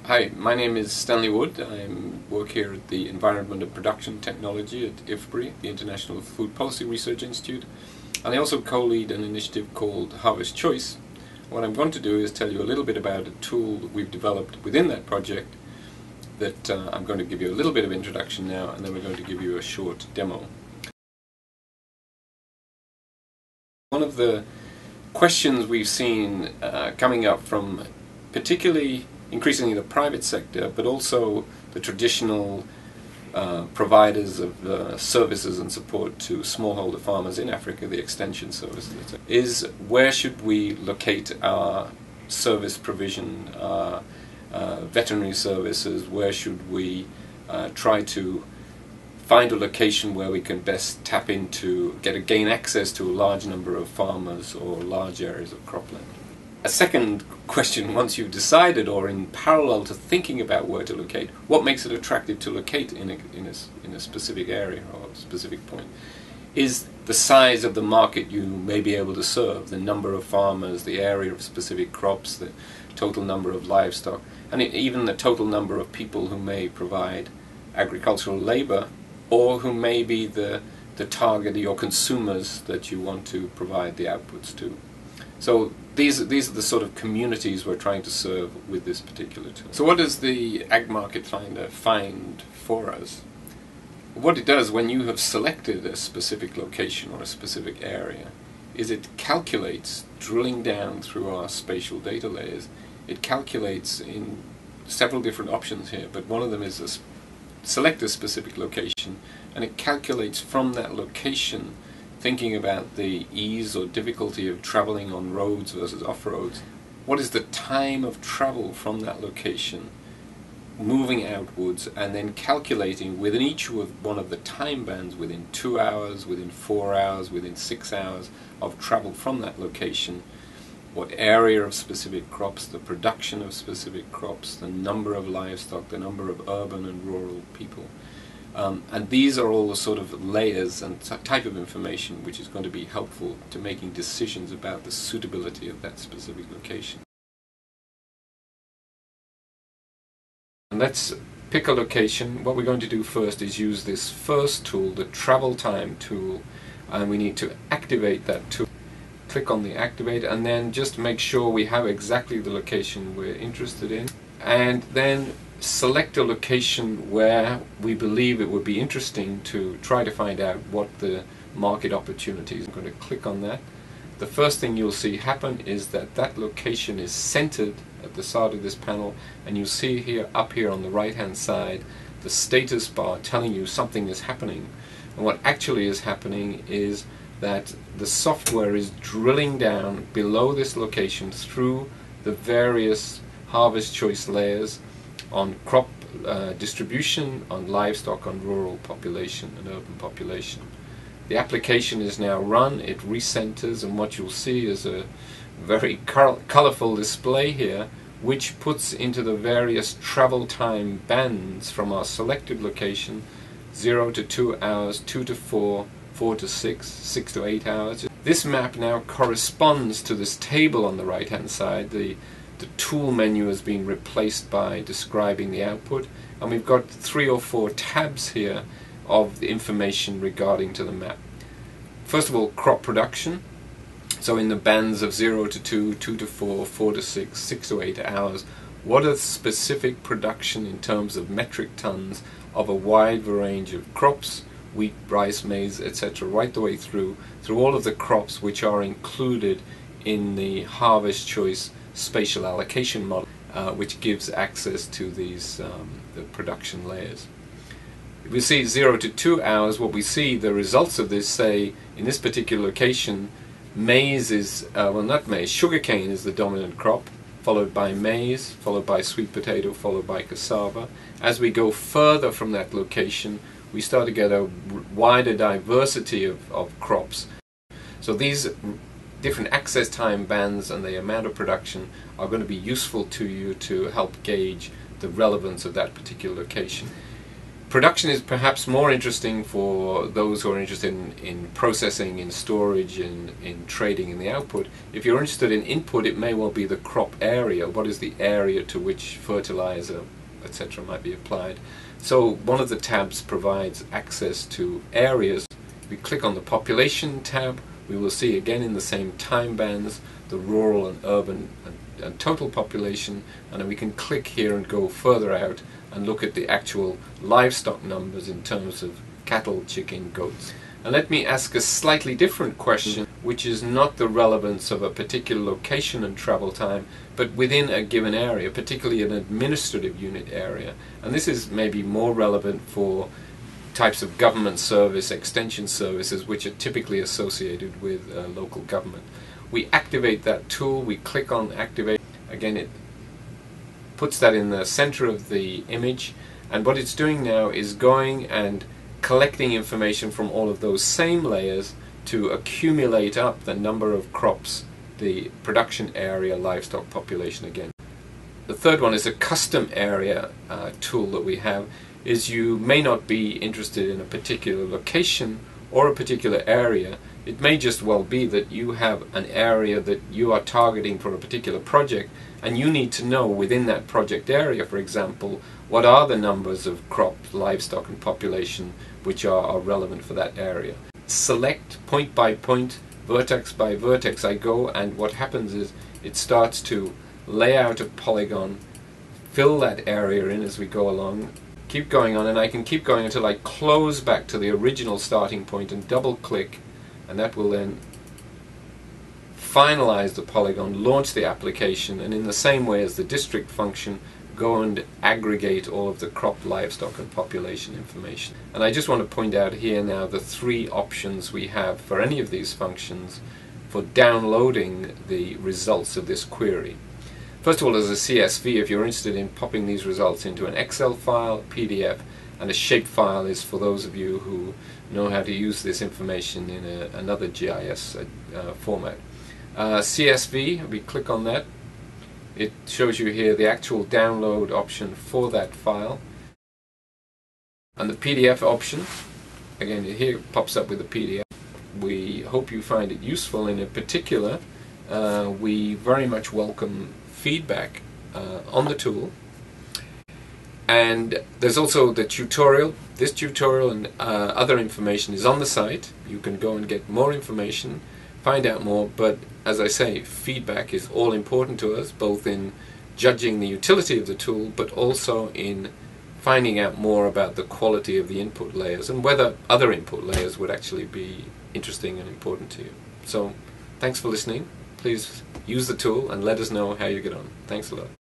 Hi, my name is Stanley Wood. I work here at the Environment and Production Technology at IFPRI, the International Food Policy Research Institute, and I also co-lead an initiative called Harvest Choice. What I'm going to do is tell you a little bit about a tool that we've developed within that project that I'm going to give you a little bit of introduction now, and then we're going to give you a short demo. One of the questions we've seen coming up from particularly increasingly the private sector, but also the traditional providers of services and support to smallholder farmers in Africa, the extension services, is where should we locate our service provision, veterinary services, where should we try to find a location where we can best tap into, gain access to a large number of farmers or large areas of cropland. A second question, once you've decided or in parallel to thinking about where to locate, what makes it attractive to locate in a specific area or a specific point, is the size of the market you may be able to serve, the number of farmers, the area of specific crops, the total number of livestock, and even the total number of people who may provide agricultural labor or who may be the target, your consumers that you want to provide the outputs to. So these are the sort of communities we're trying to serve with this particular tool. So what does the AgMarketFinder find for us? What it does when you have selected a specific location or a specific area is it calculates, drilling down through our spatial data layers, it calculates in several different options here, but one of them is select a specific location, and it calculates from that location, thinking about the ease or difficulty of traveling on roads versus off-roads. What is the time of travel from that location, moving outwards, and then calculating within each one of the time bands, within 2 hours, within 4 hours, within 6 hours of travel from that location, what area of specific crops, the production of specific crops, the number of livestock, the number of urban and rural people. And these are all the sort of layers and type of information which is going to be helpful to making decisions about the suitability of that specific location. And let's pick a location. What we're going to do first is use this first tool, the travel time tool, and we need to activate that tool. Click on the activate and then just make sure we have exactly the location we're interested in, and then select a location where we believe it would be interesting to try to find out what the market opportunity is. I'm going to click on that. The first thing you'll see happen is that that location is centered at the side of this panel, and you'll see here, up here on the right hand side, the status bar telling you something is happening. And what actually is happening is that the software is drilling down below this location through the various harvest choice layers on crop distribution, on livestock, on rural population and urban population. The application is now run, it recenters, and what you'll see is a very colorful display here which puts into the various travel time bands from our selected location 0 to 2 hours, 2 to 4, 4 to 6, 6 to 8 hours. This map now corresponds to this table on the right hand side. The tool menu has been replaced by describing the output, and we've got 3 or 4 tabs here of the information regarding to the map. First of all, crop production. So in the bands of 0 to 2, 2 to 4, 4 to 6, 6 to 8 hours, what are specific production in terms of metric tons of a wide range of crops, wheat, rice, maize, etc., right the way through all of the crops which are included in the harvest choice spatial allocation model, which gives access to these the production layers. If we see 0 to 2 hours, what we see, the results of this say, in this particular location, maize is, well, not maize, sugarcane is the dominant crop, followed by maize, followed by sweet potato, followed by cassava. As we go further from that location, we start to get a wider diversity of crops. So these different access time bands and the amount of production are going to be useful to you to help gauge the relevance of that particular location. Production is perhaps more interesting for those who are interested in processing, in storage, in trading in the output. If you're interested in input, it may well be the crop area. What is the area to which fertilizer, etc. might be applied? So one of the tabs provides access to areas. If we click on the population tab, we will see again in the same time bands the rural and urban and total population, and then we can click here and go further out and look at the actual livestock numbers in terms of cattle, chicken, goats. And let me ask a slightly different question, which is not the relevance of a particular location and travel time, but within a given area, particularly an administrative unit area. And this is maybe more relevant for types of government service, extension services, which are typically associated with local government. We activate that tool, we click on activate. Again, it puts that in the center of the image, and what it's doing now is going and collecting information from all of those same layers to accumulate up the number of crops, the production area, livestock population again. The third one is a custom area tool that we have. Is you may not be interested in a particular location or a particular area. It may just well be that you have an area that you are targeting for a particular project, and you need to know within that project area, for example, what are the numbers of crops, livestock and population which are relevant for that area. Select point by point, vertex by vertex I go, and what happens is it starts to lay out a polygon, fill that area in as we go along, keep going on, and I can keep going until I close back to the original starting point and double click, and that will then finalize the polygon, launch the application, and in the same way as the district function, go and aggregate all of the crop, livestock and population information. And I just want to point out here now the three options we have for any of these functions for downloading the results of this query. First of all, as a CSV, if you're interested in popping these results into an Excel file, PDF, and a shapefile is for those of you who know how to use this information in another GIS format. CSV, we click on that. It shows you here the actual download option for that file. And the PDF option, again here it pops up with a PDF. We hope you find it useful, and in particular we very much welcome feedback on the tool. And there's also the tutorial. This tutorial and other information is on the site. You can go and get more information, find out more, but as I say, feedback is all important to us, both in judging the utility of the tool, but also in finding out more about the quality of the input layers and whether other input layers would actually be interesting and important to you. So, thanks for listening. Please use the tool and let us know how you get on. Thanks a lot.